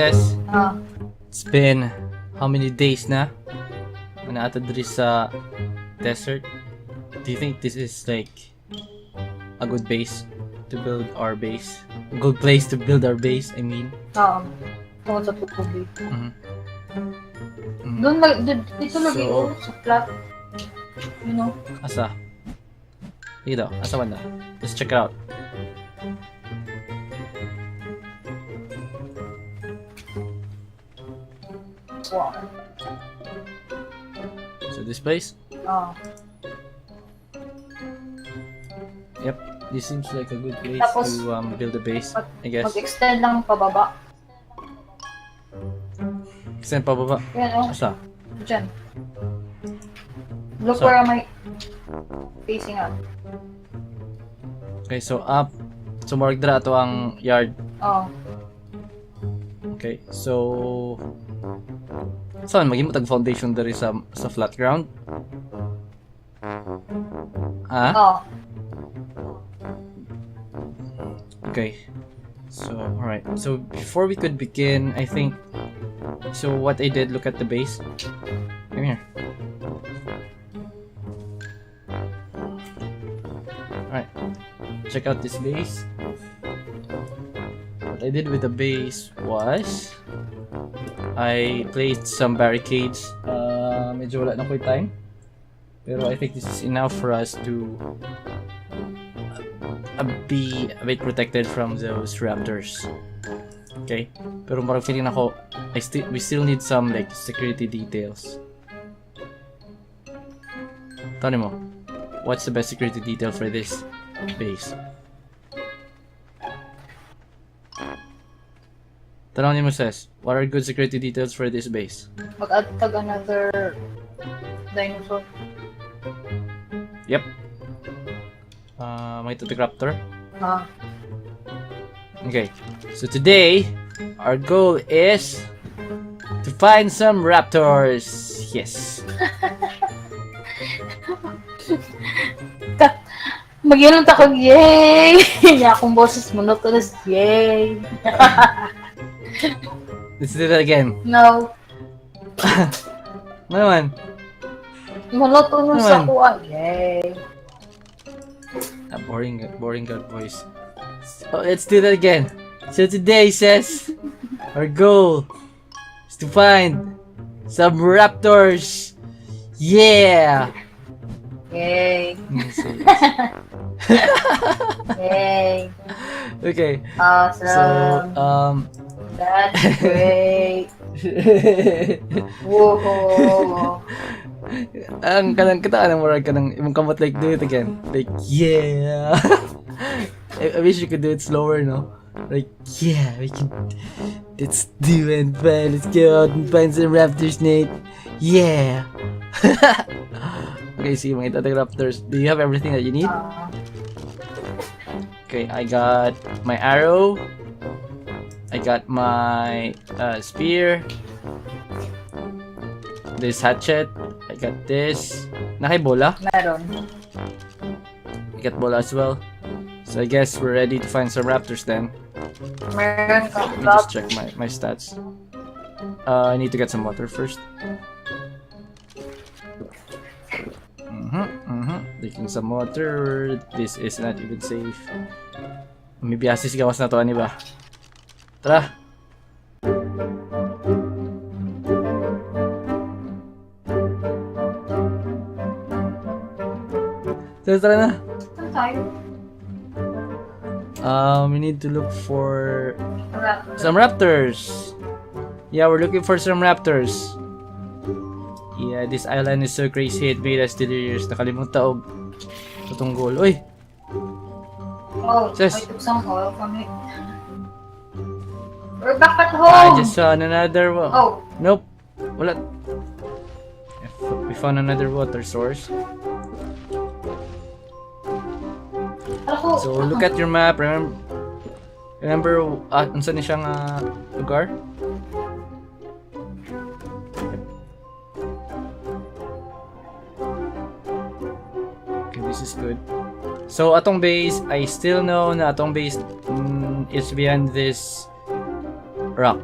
Ses? It's been how many days na? Naata diri sa desert. Do you think this is like a good base to build our base? A good place to build our base, I mean. Tungkol sa tubig. Doon, dito lagi sa flat. You know? Asa? Dito, asa wala? Let's check it out. Wow. So this place? Yep, this seems like a good place Tapos, to build a base, I guess. Mag-extend lang pababa. Extend pa baba? Yan Asa? Diyan. Look where am I facing up. Okay, so up. So mark dra to ang yard. Okay, so saan maging matag foundation dari sa flat ground? Okay. So, alright. So, before we could begin, I think... So, what I did, look at the base. Come here. Alright. Check out this base. What I did with the base was... I placed some barricades. Medyo wala na ko yung time. Pero I think this is enough for us to... be a bit protected from those raptors. Okay? Pero parang feeling ako, we still need some like security details. Tani mo, what's the best security detail for this base? Tanongin mo, Ses, what are good security details for this base? Mag-add tag another dinosaur. Yep. May tutug Raptor? Okay, so today, our goal is to find some raptors. Yes. Mag-inom takog, yay! Niya akong boses monotonous, yay! Let's do that again. No. Ano naman? Monotonous ako, yay! A boring god voice. So let's do that again. So today, Says, our goal is to find some raptors. Yeah! Yay! Yay! Okay. Awesome. So, that's great. Whoa! ang kanang kataan ng murag kanang imong kamot like do it again. Like, yeah! I wish you could do it slower, no? Like, yeah, we can... Let's do it, man. Let's go out and find some raptors, Nate. Yeah! Okay, see, mga itatag raptors. Do you have everything that you need? Okay, I got my arrow. I got my spear. This hatchet. I got this. Nakay bola? Meron. I got bola as well. So I guess we're ready to find some raptors then. Meron ka. Let me just check my stats. I need to get some water first. Taking some water. This is not even safe. May biyasis gawas na to, ani ba? Tara! Tara na! We need to look for some raptors. Yeah, we're looking for some raptors. Yeah, this island is so crazy. It made us delirious. Nakalimutan og itong goal. Uy! Oh, Sis. I took some oil from it. We're back at home! I just saw another one. Oh. Nope. Wala. We found another water source. So look at your map. Remember unsa ni siyang lugar? Okay, this is good. So atong base, I still know na atong base is behind this rock.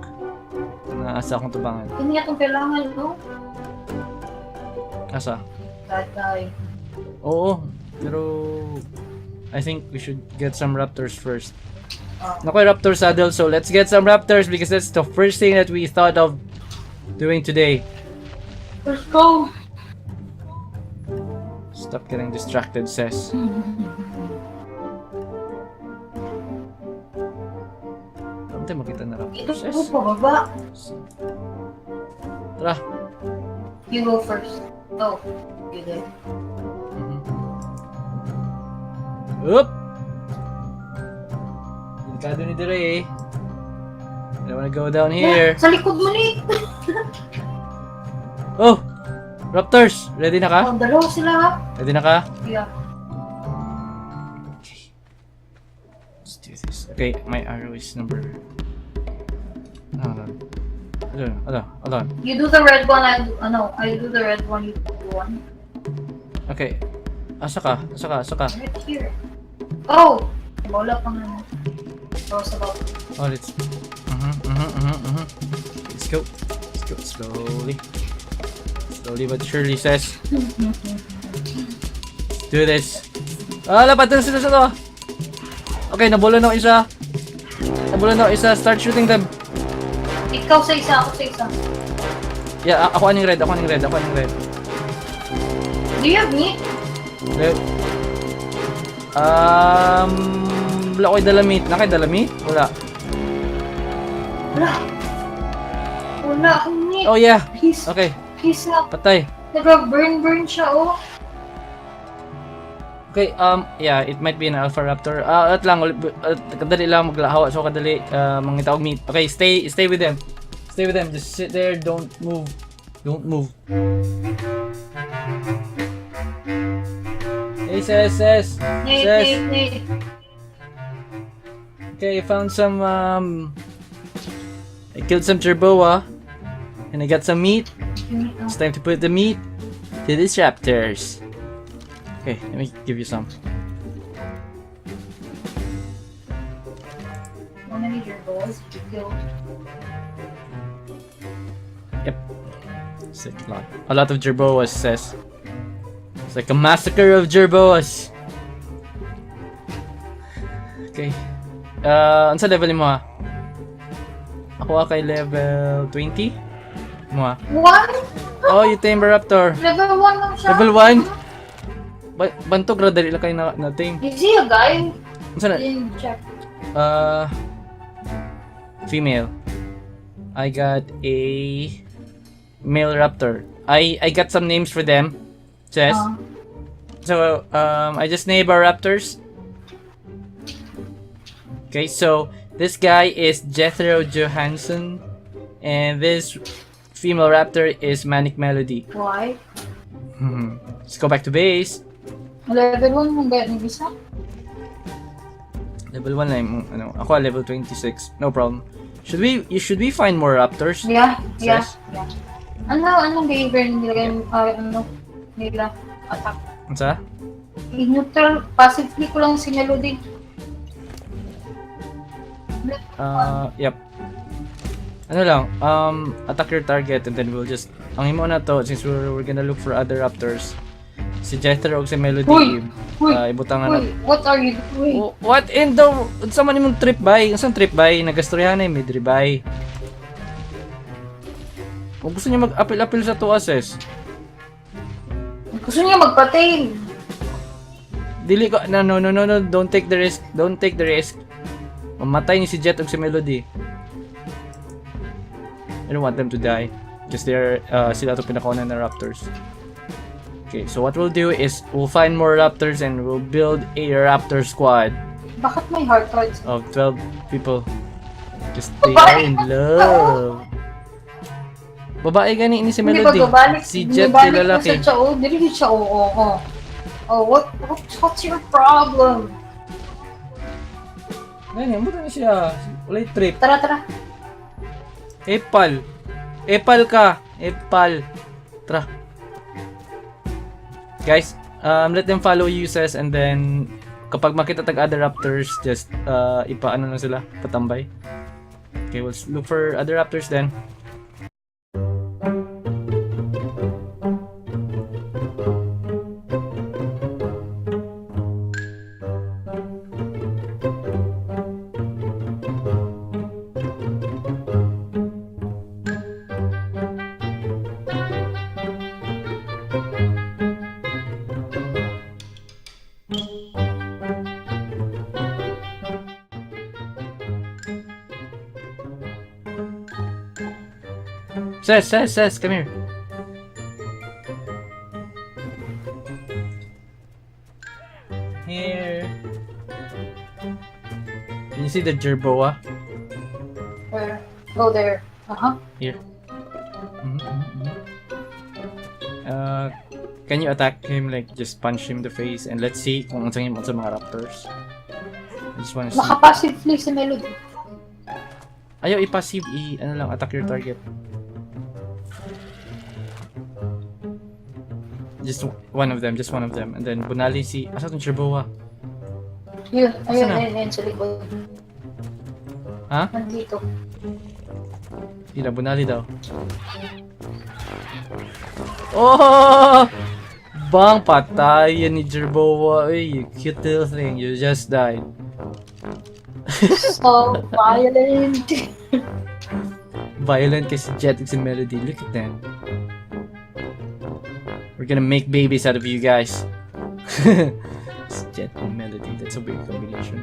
asa akong tubangan. Hindi itong kailangan, no? Asa? That guy. Oo, pero I think we should get some raptors first. Oh. Nakoy raptor saddle, so let's get some raptors because that's the first thing that we thought of doing today. Let's go! Stop getting distracted, sis. Saan tayo makita na raptor, Ito sis? po pababa. Tara. You go first. Oh, you did. Oop! Delikado ni Dire eh. I don't wanna go down here. Sa likod mo ni! Oh! Raptors! Ready na ka? Oh, dalawa sila ha? Ready na ka? Yeah. Okay. Let's do this. Okay, my arrow is number... Hold on. Hold on. You do the red one, I do the red one, you do the one. Okay. Asa ka? Right here. Oh! Bola pa nga. Oh, sa baba. Oh, let's... Let's go. Let's go slowly. Slowly but surely, sis. Do this. Ah, lapatan sila sa to. Okay, nabulan ako isa. Start shooting them. Ikaw sa isa, ako sa isa. Yeah, ako aning red. Do you have meat? Red. Wala ko'y dalamit. Nakay dalamit? Wala. Wala akong meat. Oh yeah. He's Okay, up. patay. Nag-burn siya, oh. Okay, yeah, it might be an alpha raptor. At lang, kadali lang maglahawa. So kadali, mangitawag meat. Okay, stay with them. Just sit there, don't move. Hey, sis. Nate. Okay, I found some, I killed some jerboa. And I got some meat. It's time to put the meat to these raptors. Okay, let me give you some. How many gerbils did you kill? Yep. Sick lot. A lot of jerboas, says. It's like a massacre of jerboas. Okay. Ansa level mo ha? Ako kay level 20. Mo ha? What? Oh, you tame a raptor. Level 1 lang siya. Level 1? Bantog ra dali lang kayo na tame. Is he a guy? Ansa na? Didn't check. Female. I got a male raptor. I got some names for them. Says. So I just named our raptors. Okay, so this guy is Jethro Johansson, and this female raptor is Manic Melody. Why? Let's go back to base. Level 1 mong gaya ni Bisa? Level 1 lang yung, ako level 26. No problem. Should we find more raptors? Yeah. Sis? Anong behavior nila attack? Ansa? Neutral, passively ko lang si Melody. Yep. Ano lang, attack your target and then we'll just, ang imo na to, since we're gonna look for other raptors. Si Jethro o si Melody, ibutangan na. What are you doing? What in the, sa man imong trip bay? Saan trip bay? Nagastoryahan na yung midri bay. Kung gusto niya mag-apil-apil sa to assess. Gusto niya magpatay. Dili ko, no, don't take the risk. Mamatay ni si Jet o si Melody. I don't want them to die. Because they're, sila ito pinakauna na raptors. Okay, so what we'll do is, we'll find more raptors and we'll build a raptor squad. Bakit may heart hearts? Of 12 people. Just they are in love. Babae gani ini si Melody. Si Jet si lalaki. Dili siya, oh. Oh, what's your problem? Ganyan, buta na siya. Walay trip. Tara. Epal ka. Tara. Guys, let them follow you, sis, and then kapag makita tag other raptors, just ipaano na sila, patambay. Okay, we'll look for other raptors then. Says, come here. Here. Can you see the jerboa? Where? Oh, there. Here. Can you attack him, like, just punch him in the face, and let's see kung ansang mo sa mga raptors. I just wanna see. Naka-passively si Melody. Ayaw i-passive, ano lang, attack your target. Just one of them, and then bunali si, asa itong Jerboa? Yun, Saan na? ayun, sa likod. Ha? Nandito. Hindi na, bunali daw. Oh! Bang, patay yan ni Jerboa. Uy, you cute little thing, you just died. So violent. Violent kasi Jetix and Melody, look at them. We're gonna make babies out of you guys. It's Jet and Melody, that's a weird combination.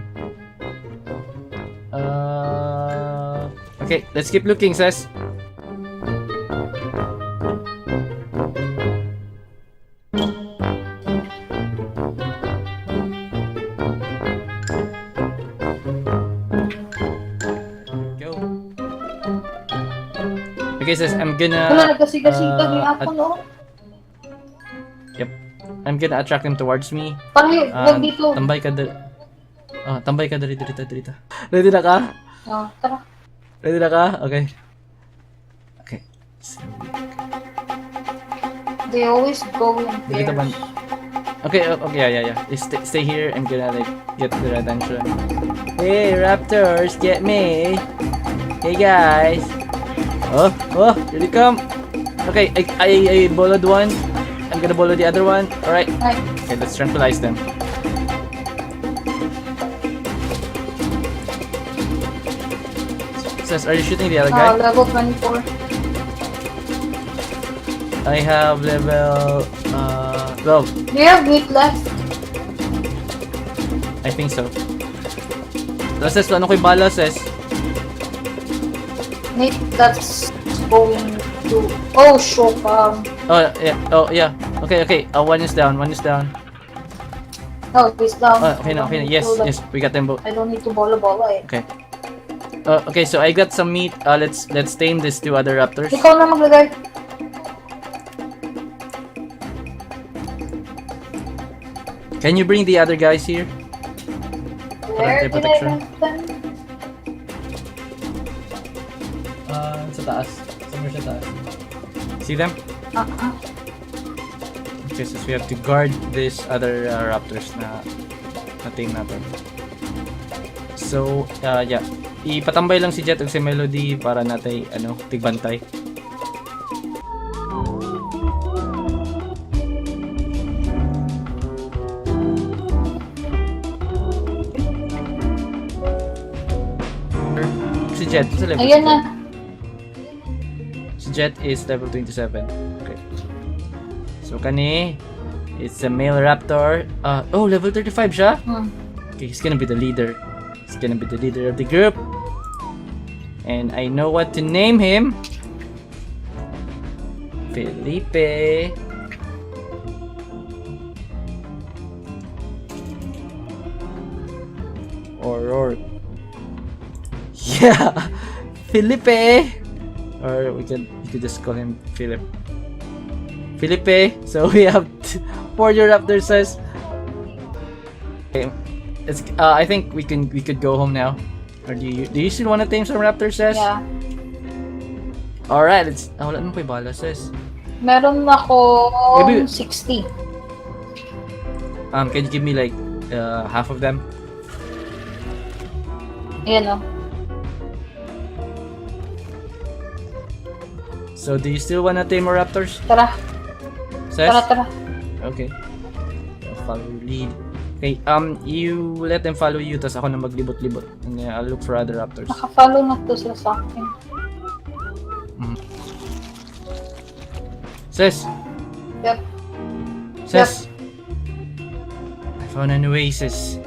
Okay, let's keep looking, Sess. Okay, Sess, I'm gonna... Wala, nagkasigasita ni ako, no? Yep. I'm gonna attract him towards me. Parang huwag dito. Tambay ka tambay ka dari. Ready na ka? Tara. Ready na ka? Okay. Okay. They always go in Dito pairs. Okay, yeah. Stay here. I'm gonna, like, get their attention. Hey, Raptors, get me. Hey, guys. Oh, here they come. Okay, I boloed one. I'm gonna bolo the other one. Alright. Right. Okay, let's tranquilize them. Says, are you shooting the other guy? Level 24. I have level 12. Do you have meat left? I think so. Says, ano ko'y bala, Says? Nate, that's going to... Oh, shook. Oh, yeah. Okay. One is down. No, he's down. Okay na. Yes, we got them both. I don't need to bola eh. Okay. Okay, so I got some meat. Let's tame these two other raptors. Ikaw na maglagay. Can you bring the other guys here? Where did I protection. put them? Sa taas. Somewhere sa taas. See them? Okay, so we have to guard these other raptors na tame natin. So, yeah. Ipatambay lang si Jet ug si Melody para natin, tigbantay. Si Jet, sa level Ayan na. Si Jet is level 27. Okay. So, kani, it's a male raptor. Level 35 siya? Okay, he's gonna be the leader. He's gonna be the leader of the group. And I know what to name him. Felipe. Or yeah, Felipe. Or we could just call him Philip. Felipe. So we have 4 raptors, Says. Okay, I think we could go home now. Or do you still want to tame some raptors, Says? Yeah. Alright, wala naman po yung bala, Says. Meron ako Maybe- 60. Can you give me like half of them? Ayan o. So do you still want to tame more raptors, Tara. Says? Tara. Okay. I'll follow your lead. Okay, you let them follow you, tas ako na maglibot-libot. And I'll look for other raptors. Naka-follow na to sila sa akin. Says! Yep. Says! I found an oasis.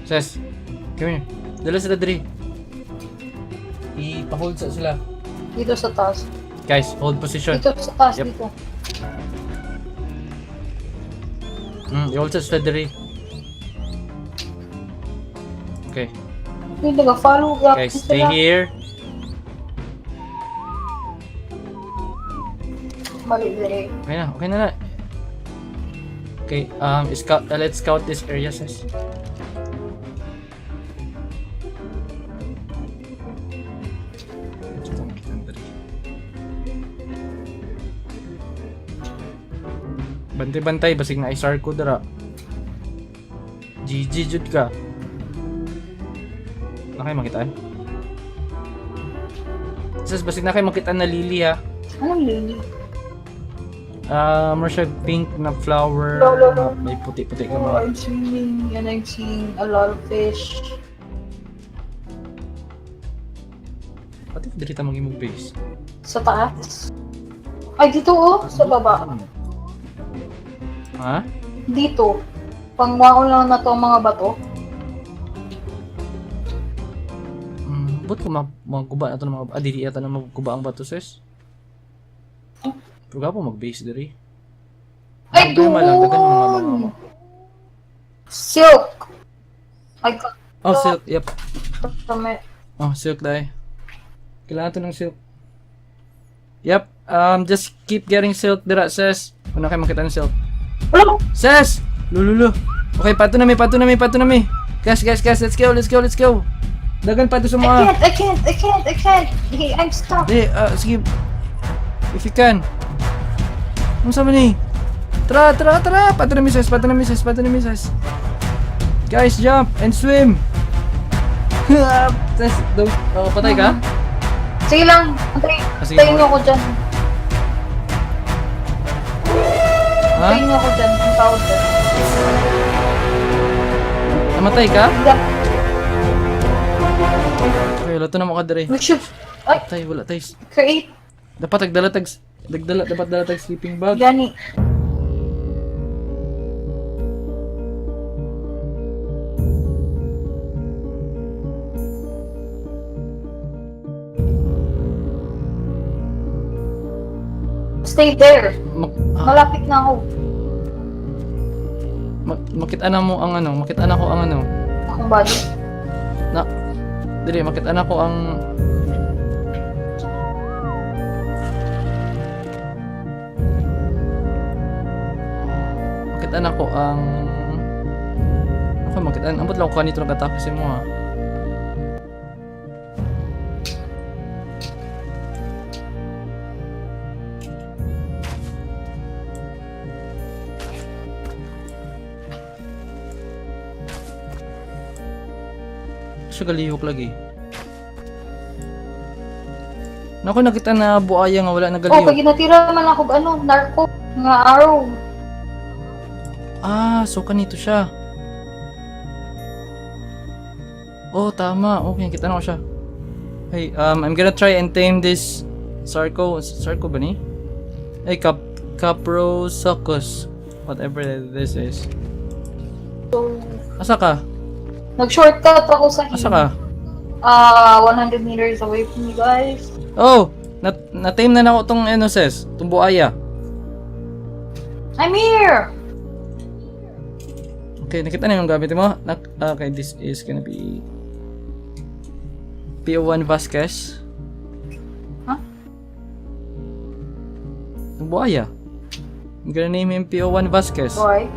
Says! Come here. Dala sila diri. ipa-hold sa sila. Dito sa taas. Guys, hold position. Dito sa taas, Yep. dito. I-hold sa sila diri. Okay. Hindi nag-follow up Guys, stay here. Mali dire. Okay na. Okay, let's scout this area, sis. Bantay-bantay, basig na isar ko dara. GG jud ka. Nakay makitaan. Sis, basig na kayo makitaan na lily ha. Anong lily? More siya pink na flower. No. May puti-puti ka Oh, mga. I'm swimming and I'm seeing a lot of fish. Pati dito tayo mag-imog base. Sa taas? Ay, dito oh, sa baba. Ha? Dito. Pangwaon lang na to ang mga bato. Ba't ko magkuba na ito ng mga... dili yata na magkuba ang bato, sis? Pero po mag-base diri. Ay, doon! Malagdagan mga Silk! Ay, Oh, silk, yep. kami. Oh, silk dahil. Kailangan ito ng silk. Yep, just keep getting silk dira, sis. Una kayo makita ng silk. Hello? Sis! Lululo. Okay, pato na mi. Guys, let's go. Dagan pato sa mga... I can't. Hey, I'm stuck. Di, sige. If you can. Ano sabi ni? Tara. Pato na mi, sis. Guys, jump and swim. Sis, patay ka? Sige lang. Sige, Tayin niyo ako dyan. Ha? Tayin niyo ako dyan. Ang tawag dyan. Namatay ka? Yeah. Okay, wala to na mukha dere. We should... Ay, Wala tayo. create. Dapat dapat dala tag sleeping bag. Gani. Stay there. Malapit na ako. Makita mo ang ano, makita ko ang ano. Akong body. Dili, makita ko ang... Makita ko ang... Ako, makita. Ambot lang ko kanito nagkatakas mo ha. Siya galihok lagi. Naku, nakita na buaya nga wala na Oh, galihok. pag ginatira man ako narco, nga arrow. So kanito siya. Oh, tama. Okay, kita na ko siya. Hey, I'm gonna try and tame this Sarco. Sarco ba ni? Hey, Caprosuchus. Whatever this is. So, Asa ka? nag-shortcut ako sa Asa ka? 100 meters away from you guys. Oh! Na-tame na ako tong enosis. Tong buaya. I'm here! Okay, nakita na yung gamit mo? Okay, this is gonna be... PO1 Vasquez. Huh? Tong buaya. I'm gonna name him PO1 Vasquez. Boy.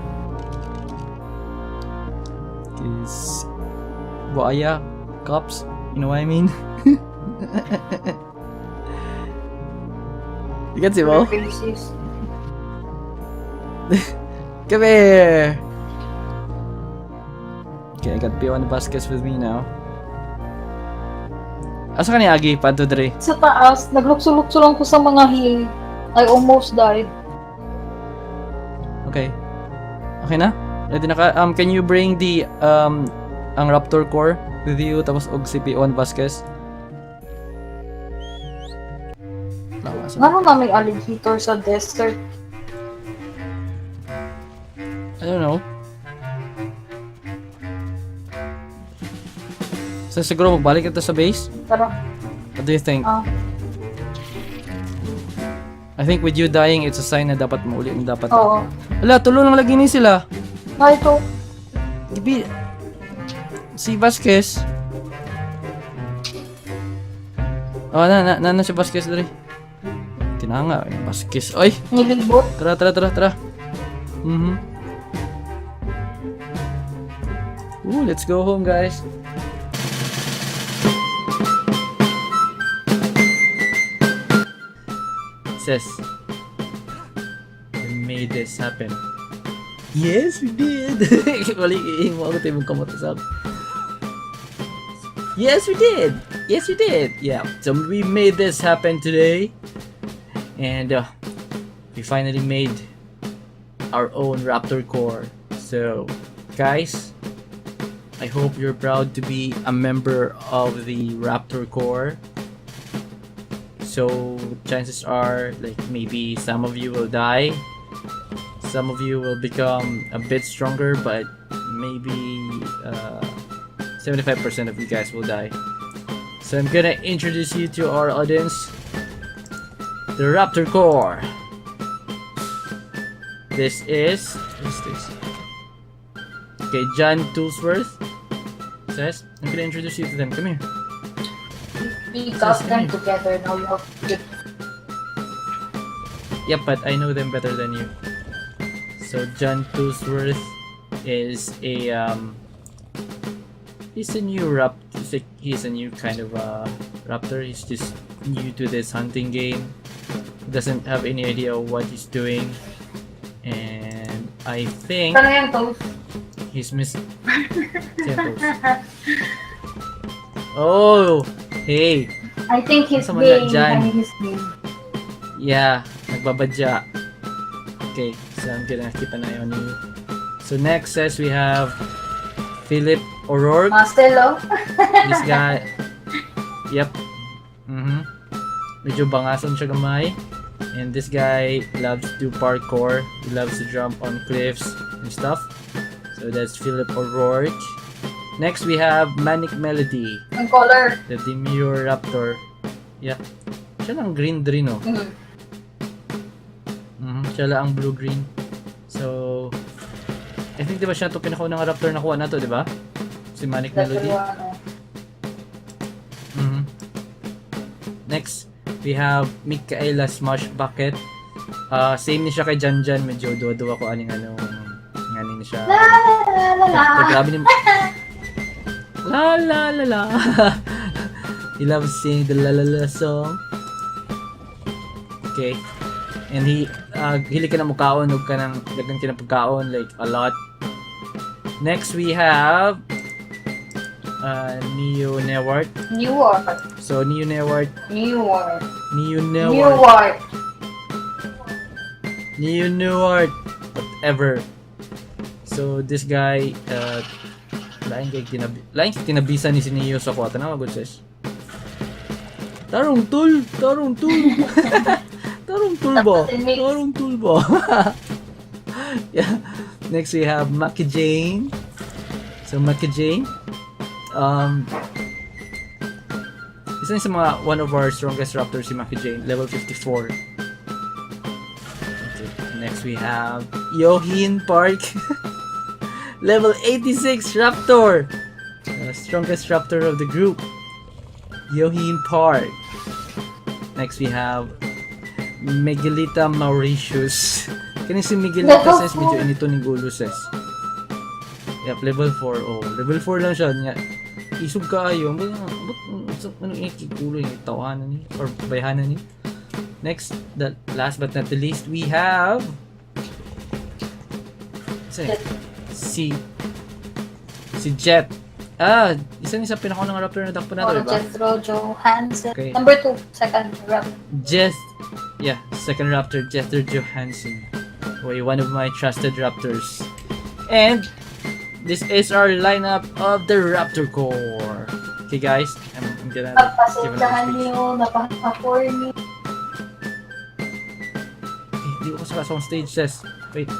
Is buaya cops, you know what I mean? You can see mo? Faces. Come here! Okay, I got P1 Vasquez with me now. Asa ka ni Agi? Pato dre. Sa taas, naglukso-lukso lang ko sa mga hill. I almost died. Okay. Okay na? Ready na ka? Can you bring the ang Raptor core with you tapos og si P1 Vasquez? Ano na may alligator sa desert? I don't know. So siguro magbalik ito sa base? Tara. What do you think? Oh. I think with you dying, it's a sign na dapat mauli na dapat. Oo. Wala, tulo lang lagi ni sila. Ah, ito. Gabi. Si Vasquez. Oh, na si Vasquez dali. Tinanga, Vasquez. Oy! Nilibot. Tara. Let's go home, guys. Says, we made this happen. Yes, we did. Wali mo ako tayo mong kamot sa akin. Yes, we did. Yeah. So we made this happen today, and we finally made our own Raptor core. So, guys, I hope you're proud to be a member of the Raptor core. So chances are, like, maybe some of you will die, some of you will become a bit stronger, but maybe 75% of you guys will die. So I'm gonna introduce you to our audience, the Raptor core. This is, what's this? Okay, John Toolsworth says, I'm gonna introduce you to them. Come here. We got them together. Now you have to. Yep, but I know them better than you. So John Toolsworth is a he's a new he's a new kind of raptor. He's just new to this hunting game. He doesn't have any idea what he's doing, and I think Ano yan, Toast? he's Temples. Oh, hey. I think he's Sama na being dyan. behind his name. Yeah, nagbabadya. Okay, so I'm gonna keep an eye on you. So next says we have Philip O'Rourke. Mastelo. This guy. Yep. Medyo bangason siya gamay. And this guy loves to do parkour. He loves to jump on cliffs and stuff. So that's Philip O'Rourke. Next we have Manic Melody, Ang color. the demure raptor. Yep. Siya lang green no? Siya lang ang blue-green. So, I think diba siya ito pinakaunang raptor na kuha na to, diba? Si Manic Melody. Next, we have Mykel Smash Bucket. Same ni siya kay Janjan. Medyo duwa-duwa ko aning ni siya. Grabe ni... La la la la. He loves singing the la la la song. Okay. And hili ka na mukaon, huwag ka nang dagang kinapagkaon, like a lot. Next we have Neo Newart. So Neo Newart. Whatever. So this guy lain kay tinabisan ni si Neo sa kwata na good sis. Tarong tul Tarong tul ba? Yeah. Next we have Mackie Jane. So Mackie Jane, isa sa mga one of our strongest raptors si Mackie Jane, level 54. Okay. Next we have Yohin Park. Level 86 Raptor! Strongest Raptor of the group. Yohin Park. Next we have Miguelita Mauritius. Kani si Miguelita says medyo inito ni Gulo says. Yep, level 4. Oh, level 4 lang siya. Isog kaayo. Ano ikikulo yung tawanan ni? Or bayhanan ni? Next, the last but not the least, we have... Si Jet. Isa ni sa pinakaunang raptor na takpo nato, diba? Jethro Johansson. Okay. Number 2, second raptor. Second raptor, Jethro Johansson. One of my trusted raptors. And this is our lineup of the Raptor core. Okay guys, I'm gonna give Pagpasendahan niyo, napaka-corny. Okay, di ko sa stage says. Wait.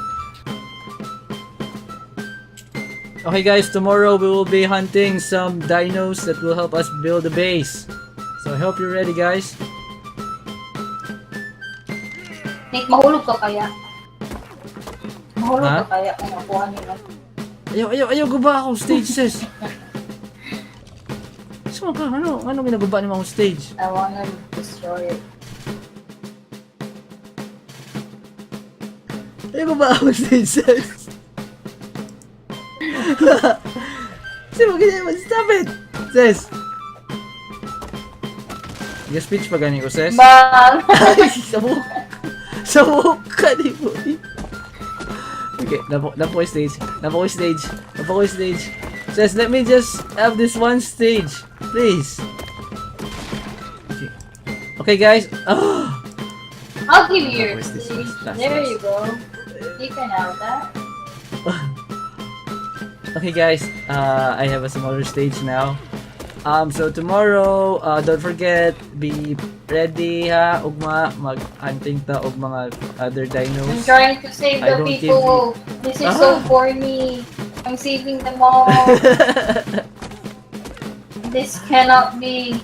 Okay guys, tomorrow we will be hunting some dinos that will help us build a base. So So I hope you're ready, guys. Nate, mahulog ka kaya? Mahulog Ha? ka kaya kung nakuha nila? Ayaw guba akong stage, sis. So, ano ginagaba ni akong stage? I wanna destroy it. Ayaw guba akong stage, sis. Sis, wag ganyan, stop it! Sis! Speech pa gani ko, sis? Bang! Ay, sabuk ka ni mo. Okay, napo stage. Sis, let me just have this one stage. Please. Okay, guys. Oh. I'll give you your Where's this stage. one? There you go. You can have that. Okay, guys. I have a smaller stage now. So tomorrow, don't forget, be ready ha, ugma, mag-hunting ta og mga other I'm dinos. trying to save I the don't people. This is so corny. I'm saving them all. This cannot be.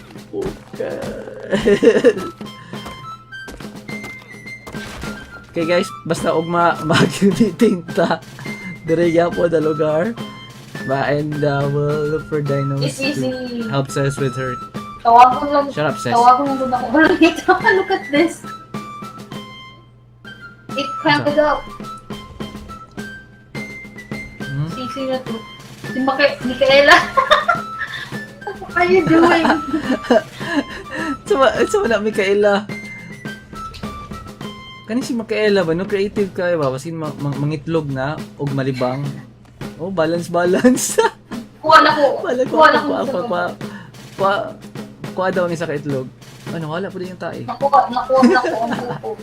Okay guys, basta ugma mag-meeting ta dire po the lugar. And we'll look for dinos It's easy. to help us with her. Tawagon lang. Shut up, sis. Tawagon lang doon ako. Look at this. It cramped up. Hmm? Sisi na to. Si Michaela. What are you doing? Sama na Michaela. Kani si Michaela ba no creative kay ba basin mangitlog na og malibang. Oh, balance. Kuha na ko. Kuha na ko. Kuha daw ni sa kaitlog. Ano, wala po din yung tae. Nakuha na ko ang buko.